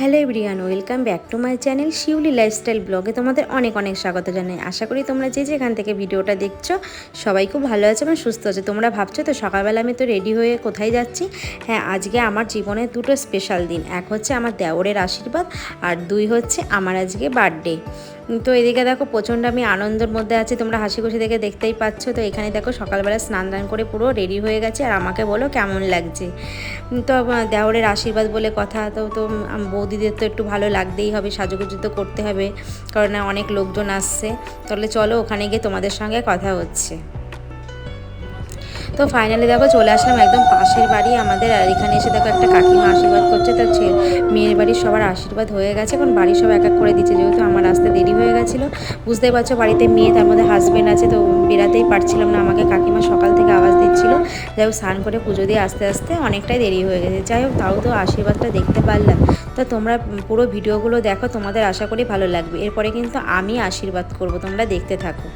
Hello everyone, welcome back to my channel Shiuli lifestyle ব্লগে তোমাদের অনেক অনেক স্বাগত জানাই। আশা করি তোমরা যে যেখান থেকে ভিডিওটা দেখছো সবাই খুব ভালো আছে এবং সুস্থ আছে। তোমরা ভাবছো তো সকালবেলা আমি তো রেডি হয়ে কোথায় যাচ্ছি। হ্যাঁ, আজকে আমার জীবনের দুটো স্পেশাল দিন। এক হচ্ছে আমার দেওরের আশীর্বাদ আর দুই হচ্ছে আমার আজকে বার্থডে। তো এদিকে দেখো প্রচণ্ড আমি আনন্দের মধ্যে আছি, তোমরা হাসি খুশি দেখে দেখতেই পাচ্ছ। তো এখানে দেখো সকালবেলা স্নান দান করে পুরো রেডি হয়ে গেছে আর আমাকে বলো কেমন লাগছে। তো দেওরের আশীর্বাদ বলে কথা, তো তো বৌদিদের তো একটু ভালো লাগতেই হবে, সাজুগুজু তো করতে হবে, কারণ অনেক লোকজন আসছে। তাহলে চলো ওখানে গিয়ে তোমাদের সঙ্গে কথা হচ্ছে। তো ফাইনালি দেখো চলে আসলাম একদম পাশের বাড়ি আমাদের, আর এখানে এসে দেখো একটা কাকিমা আশীর্বাদ করছে। তার মেয়ের বাড়ির সবার আশীর্বাদ হয়ে গেছে, এখন বাড়ির সব এক এক করে দিচ্ছে, যেহেতু আমার আসতে দেরি হয়ে গেছিলো। বুঝতেই পারছো বাড়িতে মেয়ে, তার মধ্যে হাজব্যান্ড আছে, তো বেরাতেই পারছিলাম না। আমাকে কাকিমা সকাল থেকে আওয়াজ দিচ্ছিলো। যাই হোক স্নান করে পুজো দিয়ে আস্তে আস্তে অনেকটাই দেরি হয়ে গেছে। যাই হোক তাও তো আশীর্বাদটা দেখতে পারলাম। তো তোমরা পুরো ভিডিওগুলো দেখো, তোমাদের আশা করি ভালো লাগবে। এরপরে কিন্তু আমি আশীর্বাদ করব, তোমরা দেখতে থাকো।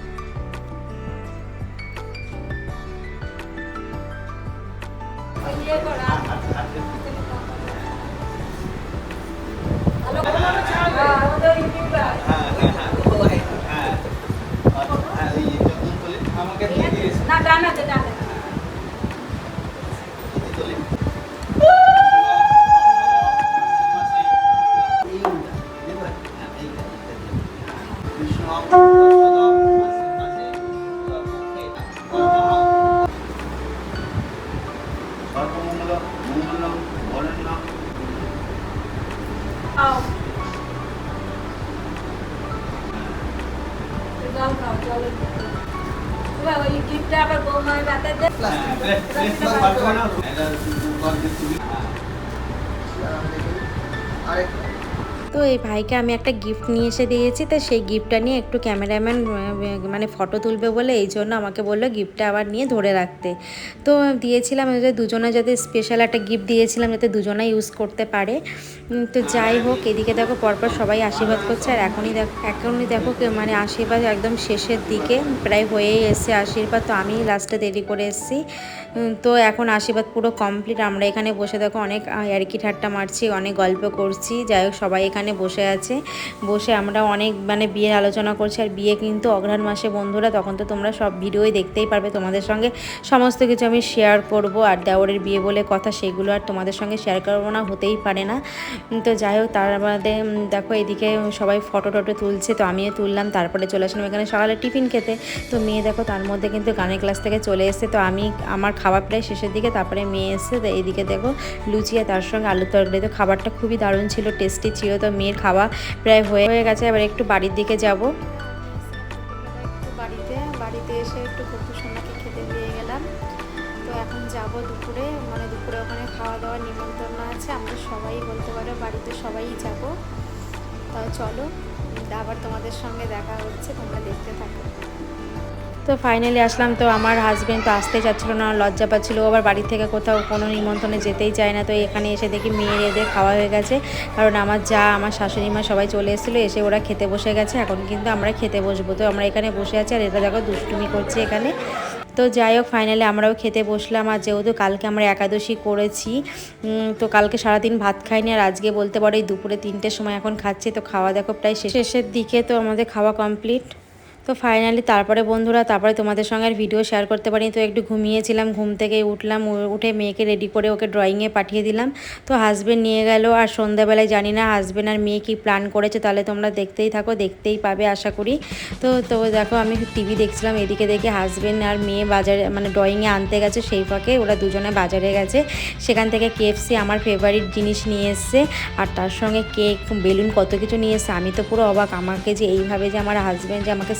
তো এই ভাইকে আমি একটা গিফট নিয়ে এসে দিয়েছি, তো সেই গিফটটা নিয়ে একটু ক্যামেরাম্যান মানে ফটো তুলবে বলে এই জন্য আমাকে বললো গিফটটা আবার নিয়ে ধরে রাখতে। তো দিয়েছিলাম যে দুজনে যাতে স্পেশাল একটা গিফট দিয়েছিলাম যাতে দুজনে ইউজ করতে পারে। তো যাই হোক এদিকে দেখো পরপর সবাই আশীর্বাদ করছে, আর এখনই দেখো মানে আশীর্বাদ একদম শেষের দিকে প্রায় হয়েই এসছে আশীর্বাদ। তো আমি লাস্টে দেরি করে এসেছি। তো এখন আশীর্বাদ পুরো কমপ্লিট। আমরা এখানে বসে দেখো অনেক ইয়ার্কি ঠাট্টা মারছি, অনেক গল্প করছি। যাই হোক সবাই এখানে বসে আছে, বসে আমরা অনেক মানে বিয়ের আলোচনা করছি। আর বিয়ে কিন্তু অঘ্রাণ মাসে বন্ধুরা, তখন তো তোমরা সব ভিডিওই দেখতেই পারবে। তোমাদের সঙ্গে সমস্ত কিছু আমি শেয়ার করব। আর দেওরের বিয়ে বলে কথা, সেগুলো আর তোমাদের সঙ্গে শেয়ার করবো না, হতেই পারে না। তো যাই হোক তার মধ্যে দেখো এদিকে সবাই ফটো টটো তুলছে, তো আমিও তুললাম। তারপরে চলে আসলাম এখানে সকালে টিফিন খেতে। তো মেয়ে দেখো তার মধ্যে কিন্তু গানের ক্লাস থেকে চলে এসেছে। তো আমি আমার খাবার প্রায় শেষের দিকে, তারপরে মেয়ে এসছে। তো এইদিকে দেখো লুচি আর তার সঙ্গে আলুর তরকারি। তো খাবারটা খুবই দারুণ ছিল, টেস্টি ছিল। তো মেয়ের খাওয়া প্রায় হয়ে গেছে, এবার একটু বাড়ির দিকে যাব। বাড়িতে এসে একটু গপু সোনাকে খেতে দিয়ে গেলাম। তো এখন যাব দুপুরে, মানে দুপুরে ওখানে খাওয়া দাওয়ার নিমন্ত্রণ আছে, আমরা সবাই বলতে পারো বাড়িতে সবাই যাব। তাও চলো আবার তোমাদের সঙ্গে দেখা হচ্ছে, তোমরা দেখতে থাকো। তো ফাইনালি আসলাম। তো আমার হাজব্যান্ড তো আসতে চাচ্ছিলো না, লজ্জা পাচ্ছিলো, আবার বাড়ি থেকে কোথাও কোনো নিমন্ত্রণে যেতেই চায় না। তো এখানে এসে দেখি মেয়ের এদের খাওয়া হয়ে গেছে, কারণ আমার যা আমার শাশুড়ি মা সবাই চলে এসেছিলো, এসে ওরা খেতে বসে গেছে। এখন কিন্তু আমরা খেতে বসবো। তো আমরা এখানে বসে আছি, আর এটা দেখো দুষ্টুমি করছে এখানে। তো যাই হোক ফাইনালি আমরাও খেতে বসলাম। আর যেহেতু কালকে আমরা একাদশী করেছি, তো কালকে সারাদিন ভাত খাইনি, আর আজকে বলতে পারো এই দুপুরে 3টের সময় এখন খাচ্ছি। তো খাওয়া দেখো প্রায় শেষের দিকে, তো আমাদের খাওয়া কমপ্লিট। তো ফাইনালি তারপরে বন্ধুরা, তারপরে তোমাদের সঙ্গে আর ভিডিও শেয়ার করতে পারিনি। তো একটু ঘুমিয়েছিলাম, ঘুম থেকে উঠলাম, উঠে মেয়েকে রেডি করে ওকে ড্রয়িংয়ে পাঠিয়ে দিলাম। তো হাজব্যান্ড নিয়ে গেল। আর সন্ধ্যাবেলায় জানি না হাজব্যান্ড আর মেয়ে কী প্ল্যান করেছে, তাহলে তোমরা দেখতেই থাকো, দেখতেই পাবে আশা করি। তো তো দেখো আমি টিভি দেখছিলাম, এদিকে দেখে হাজব্যান্ড আর মেয়ে বাজারে মানে ড্রয়িংয়ে আনতে গেছে, সেই ফাঁকে ওরা দুজনে বাজারে গেছে। সেখান থেকে KFC আমার ফেভারিট জিনিস নিয়ে এসছে, আর তার সঙ্গে কেক, বেলুন, কত কিছু নিয়ে এসছে। আমি তো পুরো অবাক, আমাকে যে এইভাবে যে আমার হাজব্যান্ড যে আমাকে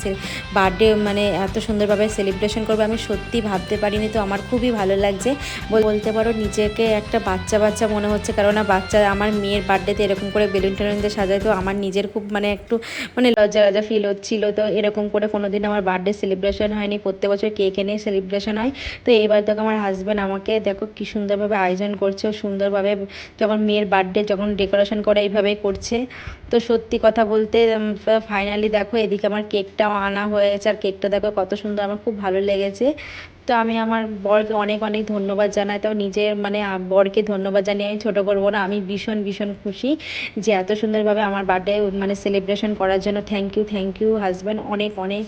বার্থডে মানে এত সুন্দরভাবে সেলিব্রেশন করবে আমি সত্যি ভাবতে পারিনি। তো আমার খুবই ভালো লাগছে, বলতে পারো নিজেকে একটা বাচ্চা বাচ্চা মনে হচ্ছে, কারণ বাচ্চা আমার মেয়ের বার্থডেতে এরকম করে বেলুন টেলুন দিয়ে সাজায়। তো আমার নিজের খুব মানে একটু মানে লজ্জা লজ্জা ফিল হচ্ছিল। তো এরকম করে কোনোদিন আমার বার্থডে সেলিব্রেশন হয়নি, প্রত্যেক বছর কেক এনে সেলিব্রেশন হয়। তো এবার দেখো আমার হাজব্যান্ড আমাকে দেখো কী সুন্দরভাবে আয়োজন করছে, সুন্দরভাবে যখন মেয়ের বার্থডে যখন ডেকোরেশন করে এইভাবেই করছে। তো সত্যি কথা বলতে ফাইনালি দেখো এদিকে আমার কেকটাও আনা হয়েছে, আর কেকটা দেখো কত সুন্দর, আমার খুব ভালো লেগেছে। তো আমি আমার বরকে অনেক অনেক ধন্যবাদ জানাই। তো নিজের মানে বরকে ধন্যবাদ জানিয়ে আমি ছোটো করবো না। আমি ভীষণ ভীষণ খুশি যে এত সুন্দরভাবে আমার বার্থডে মানে সেলিব্রেশন করার জন্য। থ্যাংক ইউ হাজব্যান্ড, অনেক অনেক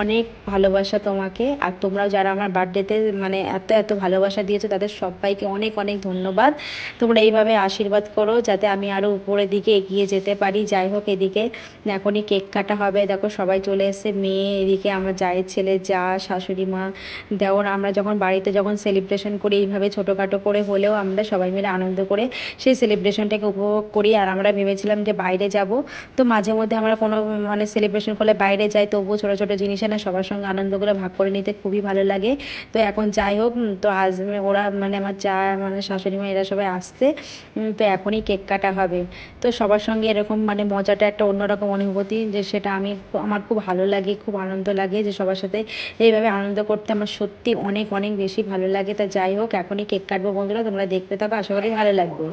অনেক ভালোবাসা তোমাকে। আর তোমরাও যারা আমার বার্থডেতে মানে এত এত ভালোবাসা দিয়েছো তাদের সবাইকে অনেক অনেক ধন্যবাদ। তোমরা এইভাবে আশীর্বাদ করো যাতে আমি আরও উপরের দিকে এগিয়ে যেতে পারি। যাই হোক, এদিকে এখনই কেক কাটা হবে। দেখো সবাই চলে এসেছে, মেয়ে এদিকে আমার জায়ের ছেলে, যা, শাশুড়ি মা, দেওর। আমরা যখন বাড়িতে যখন সেলিব্রেশন করি এইভাবে ছোটোখাটো করে হলেও আমরা সবাই মিলে আনন্দ করে সেই সেলিব্রেশনটাকে উপভোগ করি। আর আমরা ভেবেছিলাম যে বাইরে যাব, তো মাঝে মধ্যে আমরা কোনো মানে সেলিব্রেশন করলে বাইরে যাই, তবুও ছোটো ছোটো জিনিস এনে সবার সঙ্গে আনন্দগুলো ভাগ করে নিতে খুবই ভালো লাগে। তো এখন যাই হোক, তো ওরা মানে আমার যা মানে শাশুড়ি মা এরা সবাই আসছে, তো এখনই কেক কাটা হবে। তো সবার সঙ্গে এরকম মানে মজাটা একটা অন্যরকম অনুভূতি, যে সেটা আমার খুব ভালো লাগে, খুব আনন্দ লাগে যে সবার সাথে এইভাবে আনন্দ করতে আমার সত্যি অনেক অনেক বেশি ভালো লাগে। তা যাই হোক, এখনই কেক কাটবো বন্ধুরা, তোমরা দেখতে থাকো, আশা করি ভালো লাগবে।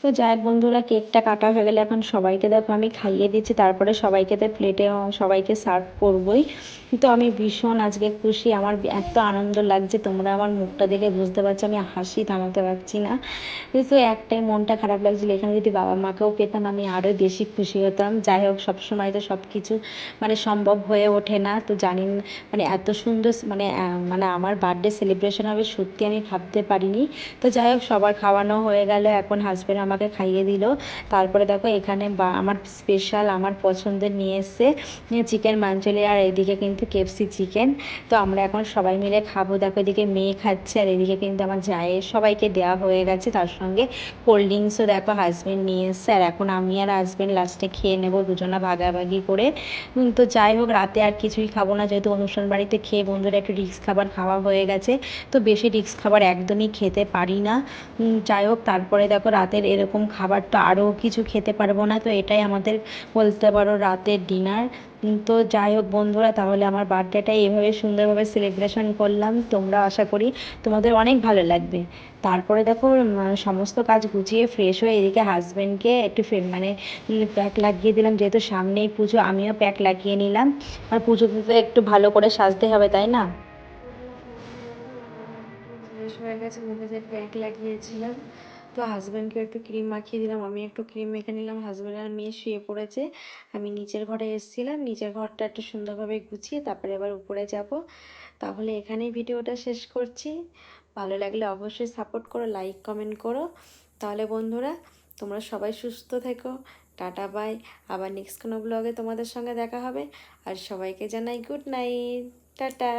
তো যাই হোক বন্ধুরা, কেকটা কাটা হয়ে গেলে এখন সবাইকে দেখো আমি খাইয়ে দিচ্ছি, তারপরে সবাইকে তো প্লেটে সবাইকে সার্ভ করবই। তো আমি ভীষণ আজকে খুশি, আমার এত আনন্দ লাগছে, তোমরা আমার মুখটা দেখে বুঝতে পারছো আমি হাসি থামাতে পারছি না। তো একটাই মনটা খারাপ লাগছিল, এখানে যদি বাবা মাকেও পেতাম আমি আরও বেশি খুশি হতাম। যাই হোক, সবসময় তো সব কিছু মানে সম্ভব হয়ে ওঠে না, তো জানি না মানে এত সুন্দর মানে মানে আমার বার্থডে সেলিব্রেশন হবে সত্যি আমি ভাবতে পারিনি। তো যাই হোক, সবার খাওয়ানো হয়ে গেল, এখন হাজব্যান্ড আমাকে খাইয়ে দিল। তারপরে দেখো এখানে আমার স্পেশাল আমার পছন্দের নিয়ে এসছে চিকেন মাঞ্চুরি, আর এদিকে কিন্তু কেএফসি চিকেন। তো আমরা এখন সবাই মিলে খাবো। দেখো এদিকে মেয়ে খাচ্ছে, আর এদিকে কিন্তু আমার জায়ের সবাইকে দেওয়া হয়ে গেছে, তার সঙ্গে কোল্ড ড্রিঙ্কসও দেখো হাজব্যান্ড নিয়ে এসছে। আর এখন আমি আর হাজব্যান্ড লাস্টে খেয়ে নেবো দুজনা ভাগাভাগি করে। তো যাই হোক, রাতে আর কিছুই খাবো না, যেহেতু অনুষ্ঠান বাড়িতে খেয়ে বন্ধুরা একটু রিস্ক খাবার খাওয়া হয়ে গেছে, তো বেশি রিস্ক খাবার একদমই খেতে পারি না। যাই হোক, তারপরে দেখো রাতের এরকম খাবার তো আরও কিছু খেতে পারবো না, তো এটাই আমাদের বলতে পারো রাতের ডিনার। তো যাই হোক বন্ধুরা, তাহলে আমার বার্থডেটা এইভাবে সুন্দরভাবে সেলিব্রেশন করলাম, তোমরা আশা করি তোমাদের অনেক ভালো লাগবে। তারপরে দেখো সমস্ত কাজ গুছিয়ে ফ্রেশ হয়ে এদিকে হাজব্যান্ডকে একটু মানে প্যাক লাগিয়ে দিলাম, যেহেতু সামনেই পুজো আমিও প্যাক লাগিয়ে নিলাম। আর পুজোতে তো একটু ভালো করে সাজতে হবে, তাই না? ফ্রেশ হয়ে গেছে, মুখে যে প্যাক লাগিয়েছিলাম, তো হাজব্যান্ডকে একটু ক্রিম মাখিয়ে দিলাম, আমি একটু ক্রিম মেখে নিলাম। হাজব্যান্ড আর মেয়ে শুয়ে পড়েছে, আমি নিচের ঘরে এসেছিলাম, নিচের ঘরটা একটু সুন্দরভাবে গুছিয়ে তারপরে আবার উপরে যাব। তাহলে এখানেই ভিডিওটা শেষ করছি। ভালো লাগলে অবশ্যই সাপোর্ট করো, লাইক কমেন্ট করো। তাহলে বন্ধুরা, তোমরা সবাই সুস্থ থেকো, টাটা বাই। আবার নেক্সট কোনো ব্লগে তোমাদের সঙ্গে দেখা হবে। আর সবাইকে জানাই গুড নাইট, টাটা।